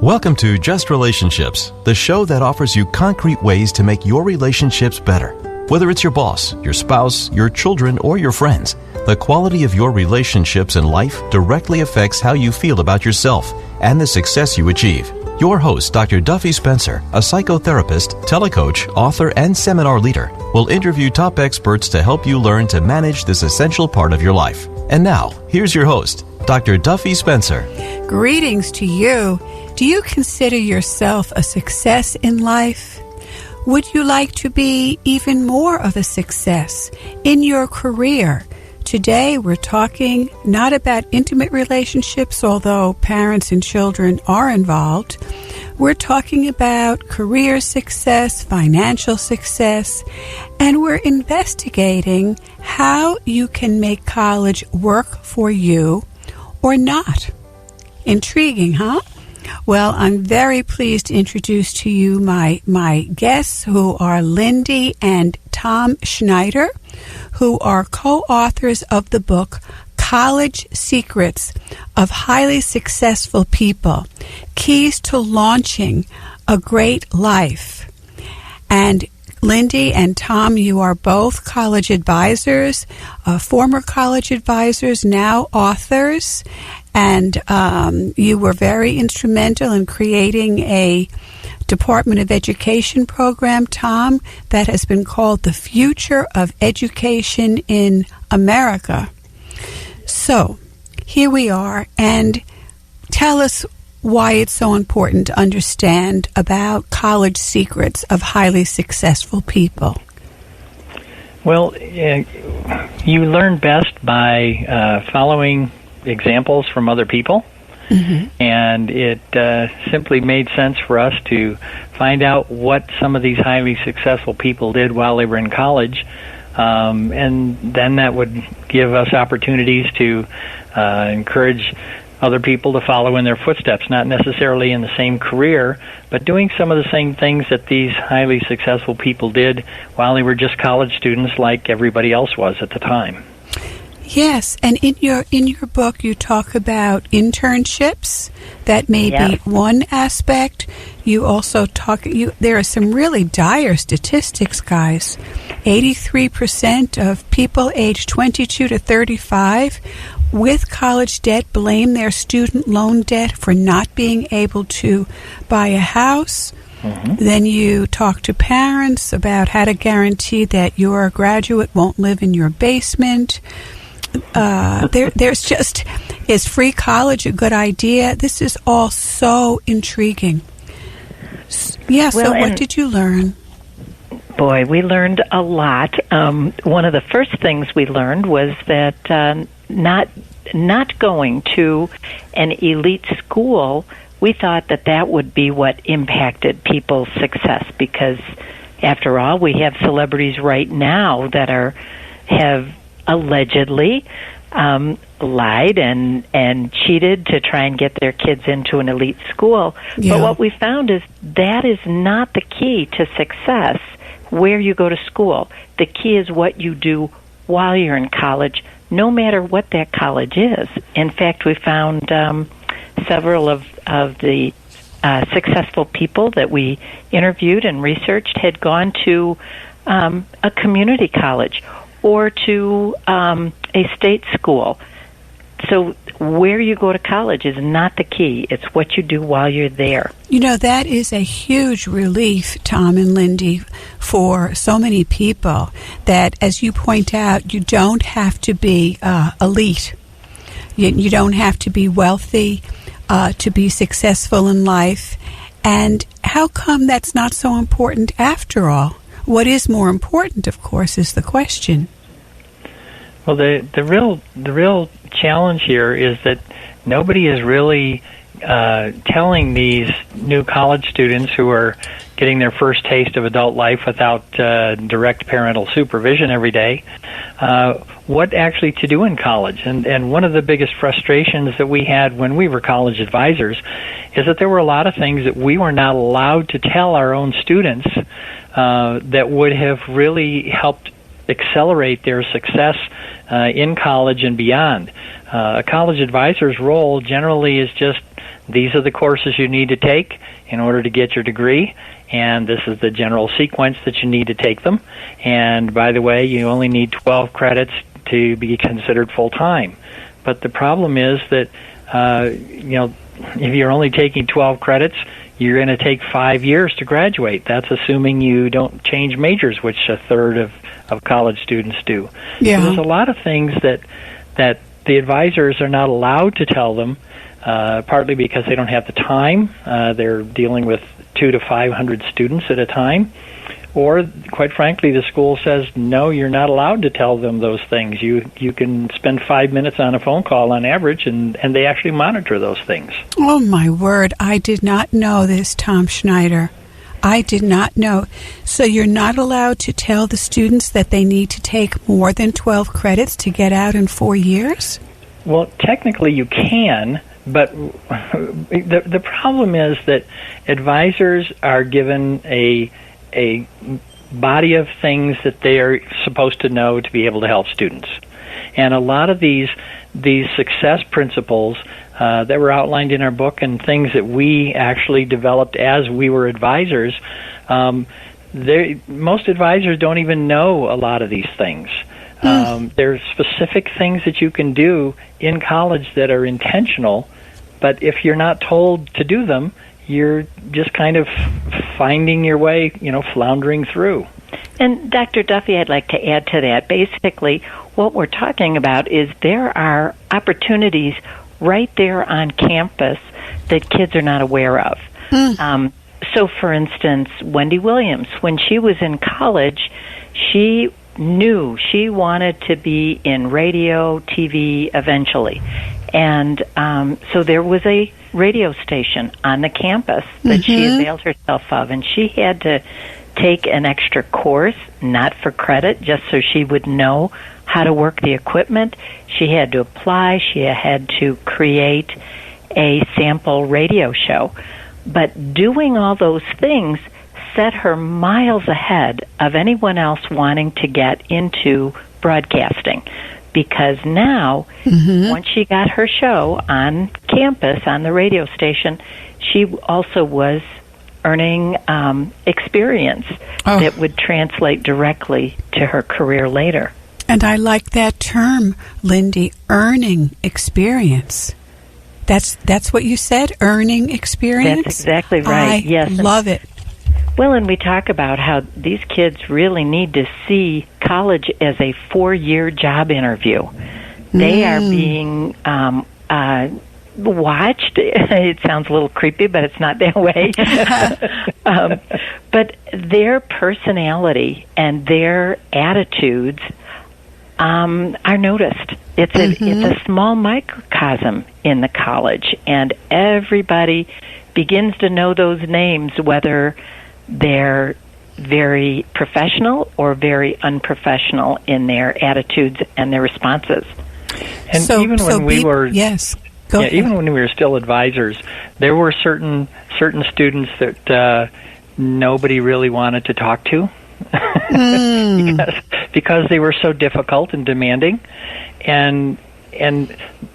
Welcome to Just Relationships, the show that offers you concrete ways to make your relationships better. Whether it's your boss, your spouse, your children, or your friends, the quality of your relationships in life directly affects how you feel about yourself and the success you achieve. Your host, Dr. Duffy Spencer, a psychotherapist, telecoach, author, and seminar leader, will interview top experts to help you learn to manage this essential part of your life. And now, here's your host, Dr. Duffy Spencer. Greetings to you. Do you consider yourself a success in life? Would you like to be even more of a success in your career? Today, we're talking not about intimate relationships, although parents and children are involved. We're talking about career success, financial success, and we're investigating how you can make college work for you or not. Intriguing, huh? Well, I'm very pleased to introduce to you my guests, who are Lindy and Tom Schneider, who are co-authors of the book College Secrets of Highly Successful People, Keys to Launching a Great Life. And Lindy and Tom, you are both college advisors, former college advisors, now authors, and you were very instrumental in creating a Department of Education program, Tom, that has been called the Future of Education in America. So, here we are, and tell us why it's so important to understand about college secrets of highly successful people. Well, you learn best by following examples from other people. Mm-hmm. And it simply made sense for us to find out what some of these highly successful people did while they were in college, and then that would give us opportunities to encourage other people to follow in their footsteps, not necessarily in the same career, but doing some of the same things that these highly successful people did while they were just college students like everybody else was at the time. Yes, and in your book you talk about internships. That may be one aspect. You also there are some really dire statistics, guys. 83% of people aged 22 to 35 with college debt blame their student loan debt for not being able to buy a house. Mm-hmm. Then you talk to parents about how to guarantee that your graduate won't live in your basement. There's just, is free college a good idea? This is all so intriguing. Yeah, so what did you learn? Boy, we learned a lot. One of the first things we learned was that not going to an elite school, we thought that would be what impacted people's success, because after all, we have celebrities right now that have allegedly lied and cheated to try and get their kids into an elite school. Yeah. But what we found is that is not the key to success where you go to school. The key is what you do while you're in college, no matter what that college is. In fact, we found several of the successful people that we interviewed and researched had gone to a community college or to a state school. So where you go to college is not the key. It's what you do while you're there. You know, that is a huge relief, Tom and Lindy, for so many people, that, as you point out, you don't have to be elite. You don't have to be wealthy to be successful in life. And how come that's not so important after all? What is more important, of course, is the question. Well, the real challenge here is that nobody is really telling these new college students who are getting their first taste of adult life without direct parental supervision every day what actually to do in college. And one of the biggest frustrations that we had when we were college advisors is that there were a lot of things that we were not allowed to tell our own students that would have really helped accelerate their success in college and beyond. A college advisor's role generally is just, these are the courses you need to take in order to get your degree, and this is the general sequence that you need to take them. And by the way, you only need 12 credits to be considered full-time. But the problem is that, if you're only taking 12 credits, you're going to take 5 years to graduate. That's assuming you don't change majors, which a third of college students do. Yeah. So there's a lot of things that the advisors are not allowed to tell them, partly because they don't have the time. They're dealing with 200 to 500 students at a time. Or, quite frankly, the school says, no, you're not allowed to tell them those things. You can spend 5 minutes on a phone call on average, and they actually monitor those things. Oh, my word. I did not know this, Tom Schneider. I did not know. So you're not allowed to tell the students that they need to take more than 12 credits to get out in 4 years? Well, technically you can, but the problem is that advisors are given a body of things that they are supposed to know to be able to help students. And a lot of these success principles that were outlined in our book and things that we actually developed as we were advisors, most advisors don't even know a lot of these things. There are specific things that you can do in college that are intentional, but if you're not told to do them, you're just kind of finding your way, floundering through. And Dr. Duffy, I'd like to add to that. Basically, what we're talking about is there are opportunities right there on campus that kids are not aware of. So, for instance, Wendy Williams, when she was in college, she knew she wanted to be in radio, TV eventually. And so there was a radio station on the campus that she availed herself of, and she had to take an extra course, not for credit, just so she would know how to work the equipment. She had to apply. She had to create a sample radio show. But doing all those things set her miles ahead of anyone else wanting to get into broadcasting. Because now, once she got her show on campus, on the radio station, she also was earning experience that would translate directly to her career later. And I like that term, Lindy, earning experience. That's what you said, earning experience? That's exactly right, yes. I love it. Well, and we talk about how these kids really need to see college as a 4-year job interview. They are being watched. It sounds a little creepy, but it's not that way. But their personality and their attitudes are noticed. It's a small microcosm in the college, and everybody begins to know those names, whether they're very professional or very unprofessional in their attitudes and their responses. And even when we were even when we were still advisors, there were certain students that nobody really wanted to talk to because they were so difficult and demanding, and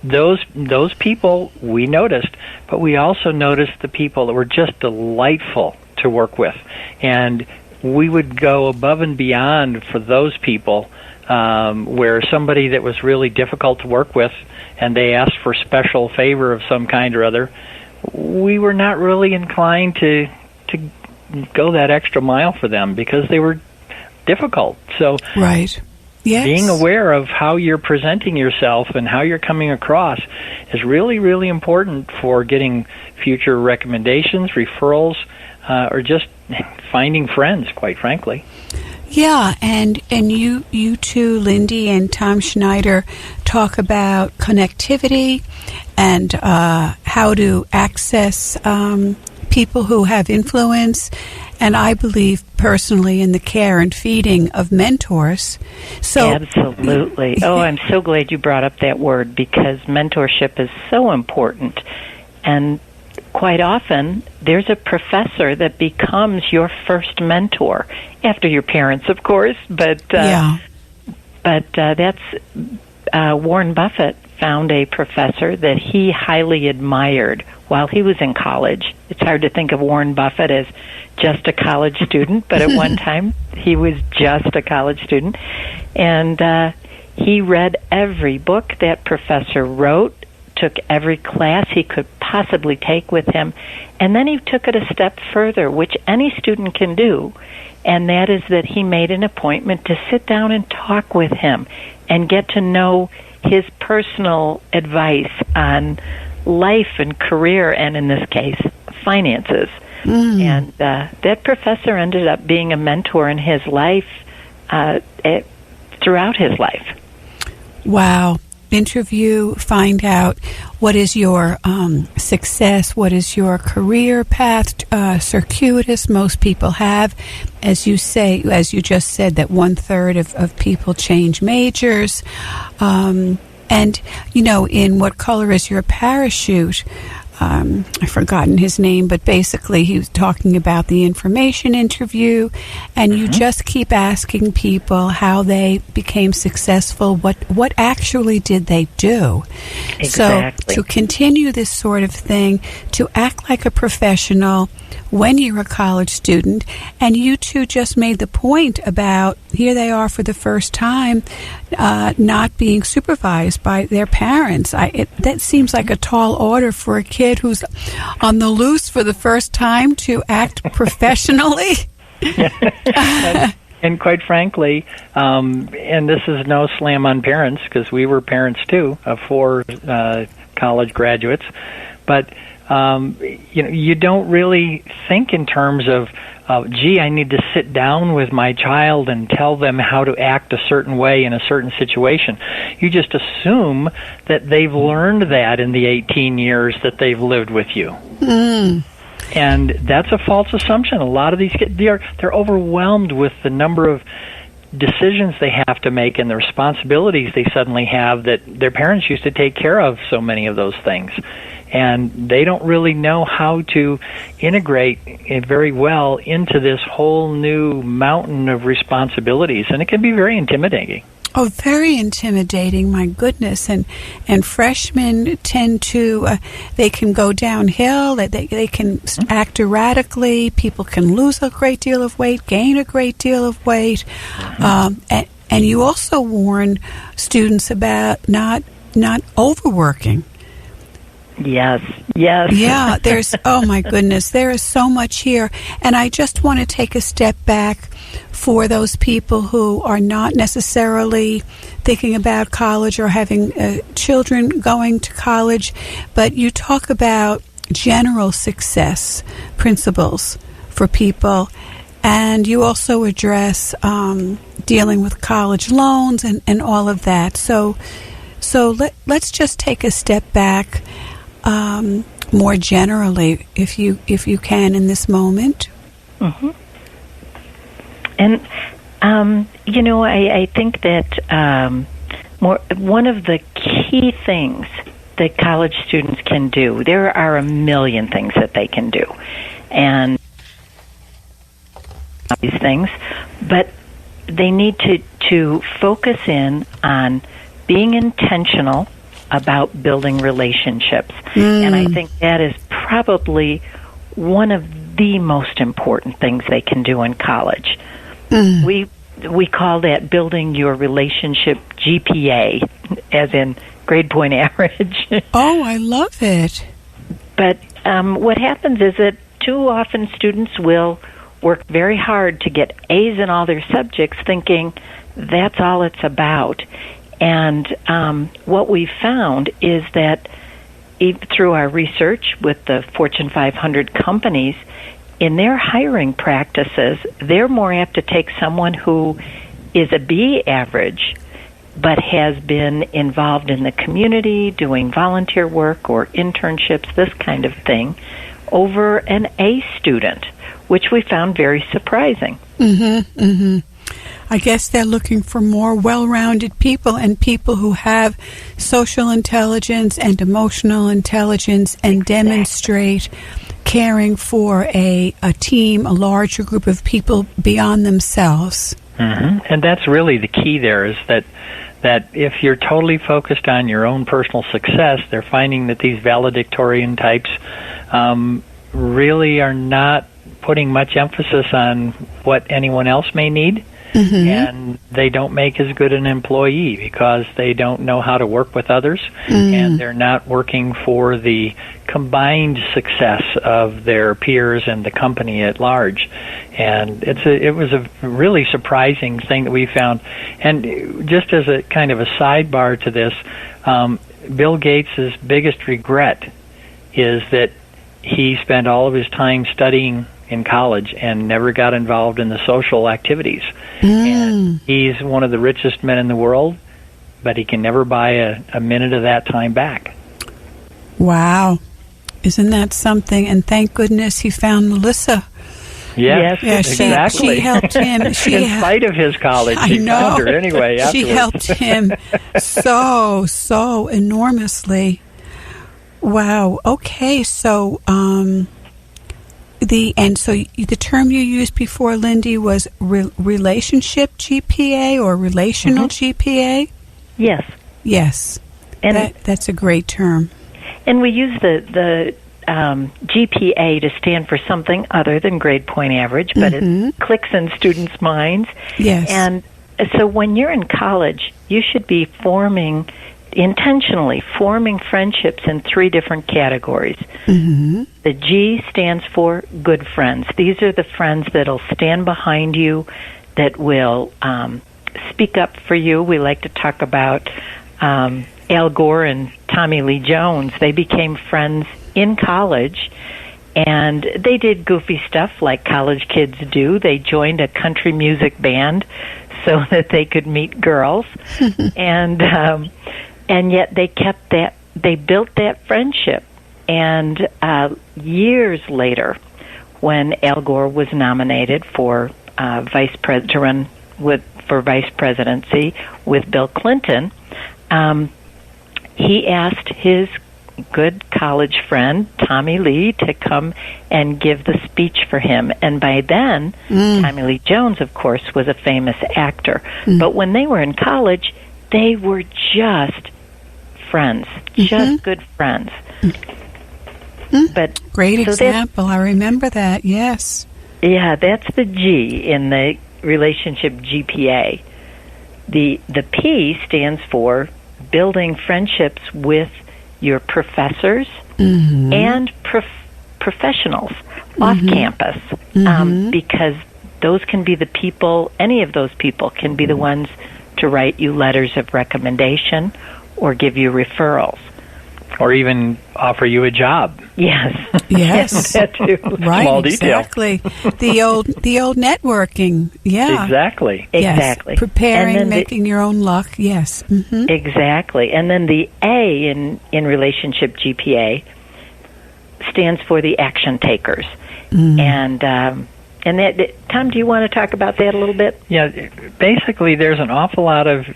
those people we noticed, but we also noticed the people that were just delightful to work with, and we would go above and beyond for those people. Where somebody that was really difficult to work with and they asked for special favor of some kind or other, we were not really inclined to go that extra mile for them because they were difficult. So right. Yes. Being aware of how you're presenting yourself and how you're coming across is really, really important for getting future recommendations, referrals, or just finding friends, quite frankly. Yeah, and you too, Lindy and Tom Schneider, talk about connectivity and how to access people who have influence, and I believe personally in the care and feeding of mentors. So absolutely. Oh, I'm so glad you brought up that word, because mentorship is so important. And quite often, there's a professor that becomes your first mentor, after your parents, of course. But But that's Warren Buffett found a professor that he highly admired while he was in college. It's hard to think of Warren Buffett as just a college student, but at one time he was just a college student. And he read every book that professor wrote, took every class he could possibly take with him, and then he took it a step further, which any student can do, and that is that he made an appointment to sit down and talk with him and get to know his personal advice on life and career, and in this case, finances. And that professor ended up being a mentor in his life throughout his life. Wow. Interview, find out what is your success, what is your career path, circuitous. Most people have, as you just said, that 1/3 of people change majors. And, in What Color Is Your Parachute? I've forgotten his name, but basically he was talking about the information interview, and you just keep asking people how they became successful, what actually did they do. Exactly. So to continue this sort of thing, to act like a professional when you're a college student, and you two just made the point about here they are for the first time, not being supervised by their parents. That seems like a tall order for a kid who's on the loose for the first time to act professionally. And quite frankly, and this is no slam on parents, because we were parents too of 4 college graduates, but you don't really think in terms of, gee, I need to sit down with my child and tell them how to act a certain way in a certain situation. You just assume that they've learned that in the 18 years that they've lived with you. And that's a false assumption. A lot of these kids, they're overwhelmed with the number of decisions they have to make and the responsibilities they suddenly have that their parents used to take care of so many of those things. And they don't really know how to integrate it very well into this whole new mountain of responsibilities, and it can be very intimidating. Oh, very intimidating, my goodness. And freshmen tend to, they can go downhill, they can act erratically, people can lose a great deal of weight, gain a great deal of weight. And you also warn students about not overworking. Yes. Yeah, oh my goodness, there is so much here. And I just want to take a step back for those people who are not necessarily thinking about college or having children going to college, but you talk about general success principles for people, and you also address dealing with college loans and all of that. So let's just take a step back more generally, if you can, in this moment. And I think that one of the key things that college students can do, there are a million things that they can do, and these things, but they need to focus in on being intentional about building relationships. And I think that is probably one of the most important things they can do in college. We call that building your relationship GPA, as in grade point average. Oh, I love it. But what happens is that too often students will work very hard to get A's in all their subjects, thinking that's all it's about. And what we found is that through our research with the Fortune 500 companies, in their hiring practices, they're more apt to take someone who is a B average but has been involved in the community, doing volunteer work or internships, this kind of thing, over an A student, which we found very surprising. I guess they're looking for more well-rounded people, and people who have social intelligence and emotional intelligence and demonstrate caring for a team, a larger group of people beyond themselves. And that's really the key there, is that if you're totally focused on your own personal success, they're finding that these valedictorian types really are not putting much emphasis on what anyone else may need. And they don't make as good an employee because they don't know how to work with others, and they're not working for the combined success of their peers and the company at large. And it was a really surprising thing that we found. And just as a kind of a sidebar to this, Bill Gates' biggest regret is that he spent all of his time studying in college and never got involved in the social activities. And he's one of the richest men in the world, but he can never buy a minute of that time back. Wow. Isn't that something? And thank goodness he found Melissa. Yes, exactly. She helped him. In spite of his college, he found her anyway afterwards. She helped him so enormously. Wow. Okay, so the term you used before, Lindy, was relationship GPA or relational GPA? Yes. Yes. And that's a great term. And we use the GPA to stand for something other than grade point average, but it clicks in students' minds. Yes. And so when you're in college, you should be intentionally forming friendships in 3 different categories. The G stands for good friends. These are the friends that'll stand behind you, that will speak up for you. We like to talk about Al Gore and Tommy Lee Jones. They became friends in college, and they did goofy stuff like college kids do. They joined a country music band so that they could meet girls, and yet they built that friendship. And years later, when Al Gore was nominated for vice presidency with Bill Clinton, he asked his good college friend Tommy Lee to come and give the speech for him. And by then, Tommy Lee Jones, of course, was a famous actor. But when they were in college, they were just friends, just good friends. But great example. I remember that. Yes. Yeah, that's the G in the relationship GPA. The P stands for building friendships with your professors and professionals off campus, because those can be the people, any of those people can be the ones to write you letters of recommendation or give you referrals. Or even offer you a job. Yes. Yes. That too. Right, Small detail. exactly. The old networking. Yeah. Exactly. Yes. Exactly. Preparing, making your own luck. Yes. Exactly. And then the A in relationship GPA stands for the action takers. And that, Tom, do you want to talk about that a little bit? Yeah. Basically, there's an awful lot of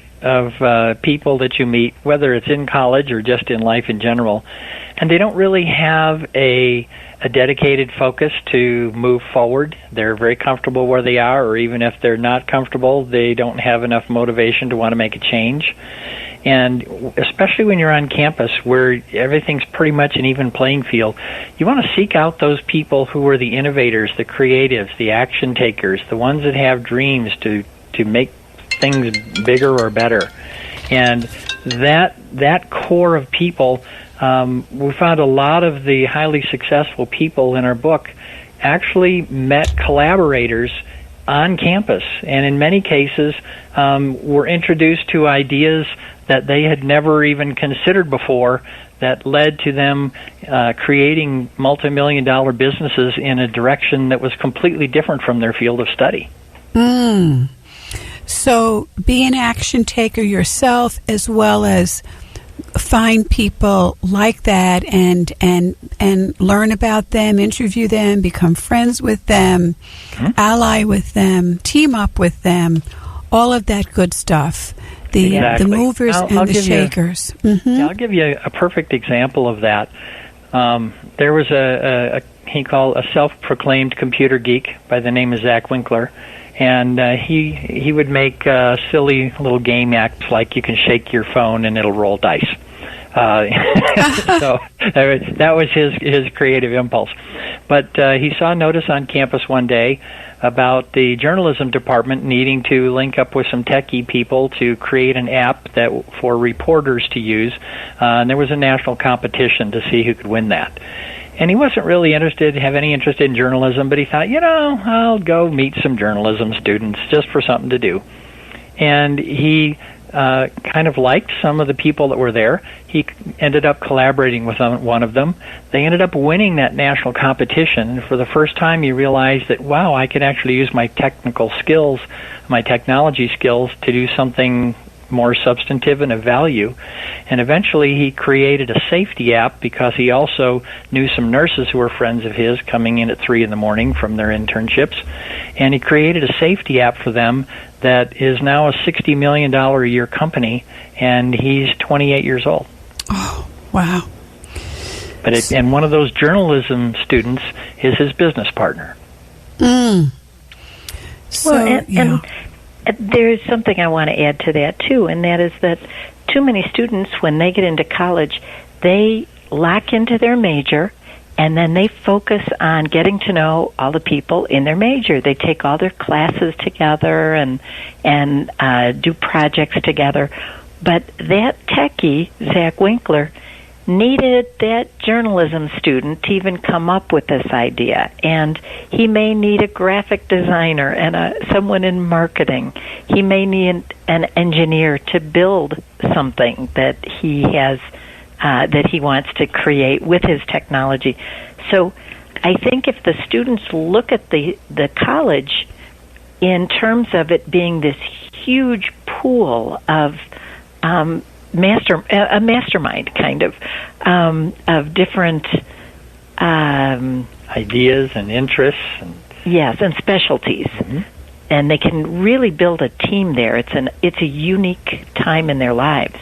people that you meet, whether it's in college or just in life in general, and they don't really have a dedicated focus to move forward. They're very comfortable where they are, or even if they're not comfortable, they don't have enough motivation to want to make a change. And especially when you're on campus where everything's pretty much an even playing field, you want to seek out those people who are the innovators, the creatives, the action takers, the ones that have dreams to make things bigger or better. And that core of people, we found a lot of the highly successful people in our book actually met collaborators on campus, and in many cases were introduced to ideas that they had never even considered before, that led to them creating multi-million-dollar businesses in a direction that was completely different from their field of study. So be an action taker yourself, as well as find people like that and learn about them, interview them, become friends with them, ally with them, team up with them, all of that good stuff. The movers and the shakers. I'll give you a perfect example of that. There was a he called a self-proclaimed computer geek by the name of Zach Winkler, and he would make silly little game acts like you can shake your phone and it'll roll dice. So that was his creative impulse. But he saw a notice on campus one day about the journalism department needing to link up with some techie people to create an app that for reporters to use. And there was a national competition to see who could win that. And he wasn't really have any interest in journalism, but he thought, I'll go meet some journalism students just for something to do. And he kind of liked some of the people that were there. He ended up collaborating with one of them. They ended up winning that national competition. And for the first time, he realized that, wow, I could actually use my technical skills, my technology skills, to do something more substantive and of value. And eventually he created a safety app because he also knew some nurses who were friends of his coming in at 3 a.m. from their internships. And he created a safety app for them that is now a $60 million a year company, and he's 28 years old. Oh, wow. And one of those journalism students is his business partner. So, well, and there's something I want to add to that, too, and that is that too many students, when they get into college, they lock into their major, and then they focus on getting to know all the people in their major. They take all their classes together and do projects together. But that techie, Zach Winkler, needed that journalism student to even come up with this idea. And he may need a graphic designer and someone in marketing. He may need an engineer to build something that he has that he wants to create with his technology. So I think if the students look at the college in terms of it being this huge pool of a mastermind kind of different ideas and interests. Yes, and specialties. Mm-hmm. And they can really build a team there. It's a unique time in their lives.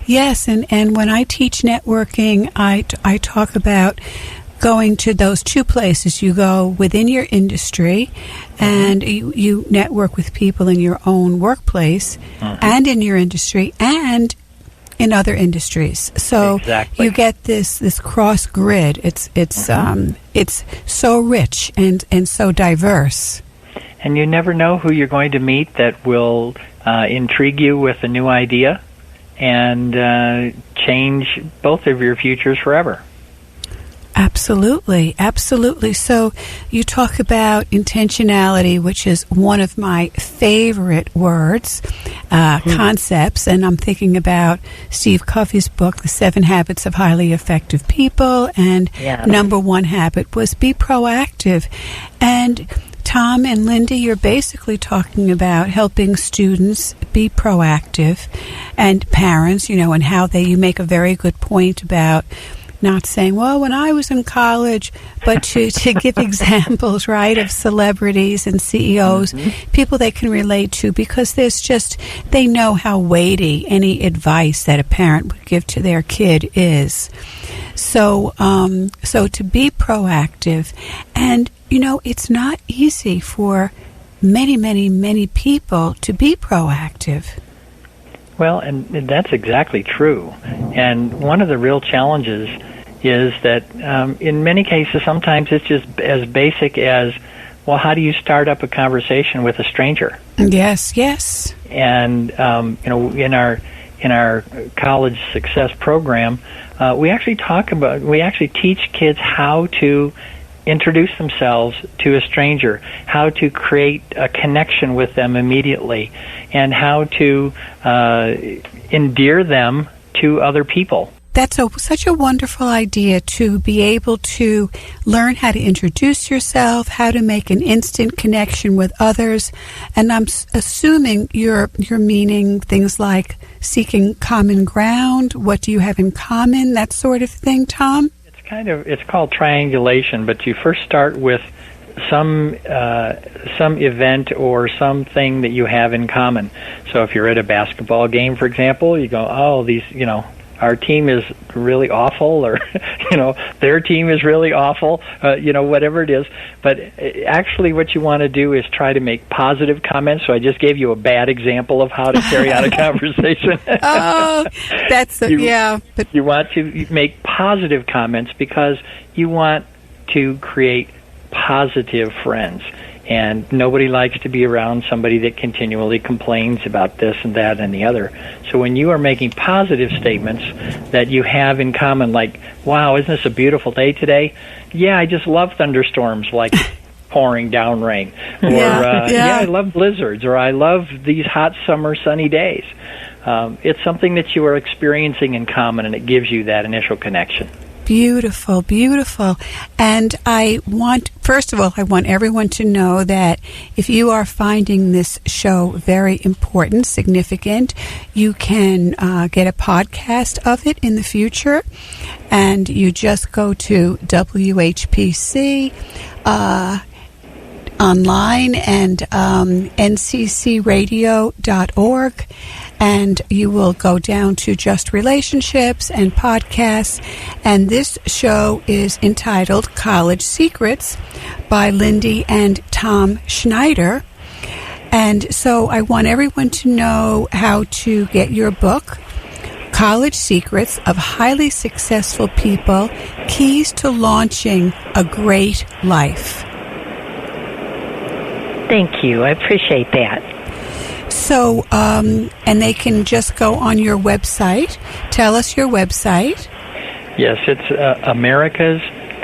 Yes, and when I teach networking, I talk about going to those two places. You go within your industry, and you network with people in your own workplace, and in your industry, and in other industries. So exactly. You get this cross grid. It's so rich and so diverse. And you never know who you're going to meet that will intrigue you with a new idea and change both of your futures forever. Absolutely, absolutely. So you talk about intentionality, which is one of my favorite words, concepts, and I'm thinking about Steve Covey's book, The 7 Habits of Highly Effective People, and number 1 habit was be proactive. And Tom and Lindy, you're basically talking about helping students be proactive, and parents, and how you make a very good point about not saying, well, when I was in college, but to give examples, right, of celebrities and CEOs, people they can relate to, because they know how weighty any advice that a parent would give to their kid is. So to be proactive, and it's not easy for many, many, many people to be proactive. Well, and that's exactly true. And one of the real challenges is that in many cases, sometimes it's just as basic as, well, how do you start up a conversation with a stranger? Yes. And in our college success program, we actually teach kids how to introduce themselves to a stranger, how to create a connection with them immediately, and how to endear them to other people. That's such a wonderful idea, to be able to learn how to introduce yourself, how to make an instant connection with others. And I'm assuming you're meaning things like seeking common ground. What do you have in common? That sort of thing, Tom? It's called triangulation, but you first start with some event or something that you have in common. So if you're at a basketball game, for example, you go, oh, these, our team is really awful, or their team is really awful, whatever it is. But actually what you want to do is try to make positive comments. So I just gave you a bad example of how to carry out a conversation. Oh, that's but you want to make positive comments because you want to create positive friends. And nobody likes to be around somebody that continually complains about this and that and the other. So when you are making positive statements that you have in common, like, wow, isn't this a beautiful day today? Yeah, I just love thunderstorms like pouring down rain. Or, I love blizzards, or I love these hot summer sunny days. It's something that you are experiencing in common, and it gives you that initial connection. Beautiful, beautiful. And first of all, I want everyone to know that if you are finding this show very important, significant, you can get a podcast of it in the future. And you just go to WHPC online and nccradio.org. And you will go down to Just Relationships and Podcasts. And this show is entitled College Secrets by Lindy and Tom Schneider. And so I want everyone to know how to get your book, College Secrets of Highly Successful People, Keys to Launching a Great Life. Thank you. I appreciate that. So, and they can just go on your website. Tell us your website. Yes, it's America's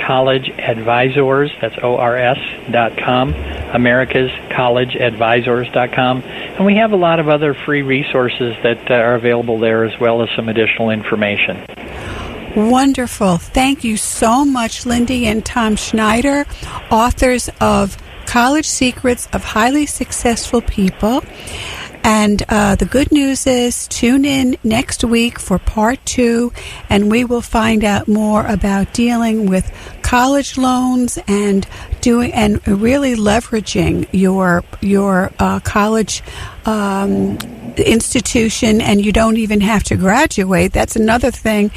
College Advisors. That's ORS.com. America's College Advisors.com. And we have a lot of other free resources that are available there, as well as some additional information. Wonderful. Thank you so much, Lindy and Tom Schneider, authors of College Secrets of Highly Successful People. And the good news is, tune in next week for part 2, and we will find out more about dealing with college loans and really leveraging your college institution, and you don't even have to graduate. That's another thing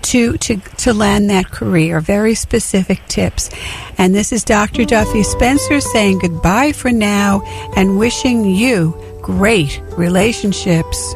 to land that career. Very specific tips. And this is Dr. Duffy Spencer saying goodbye for now and wishing you great relationships.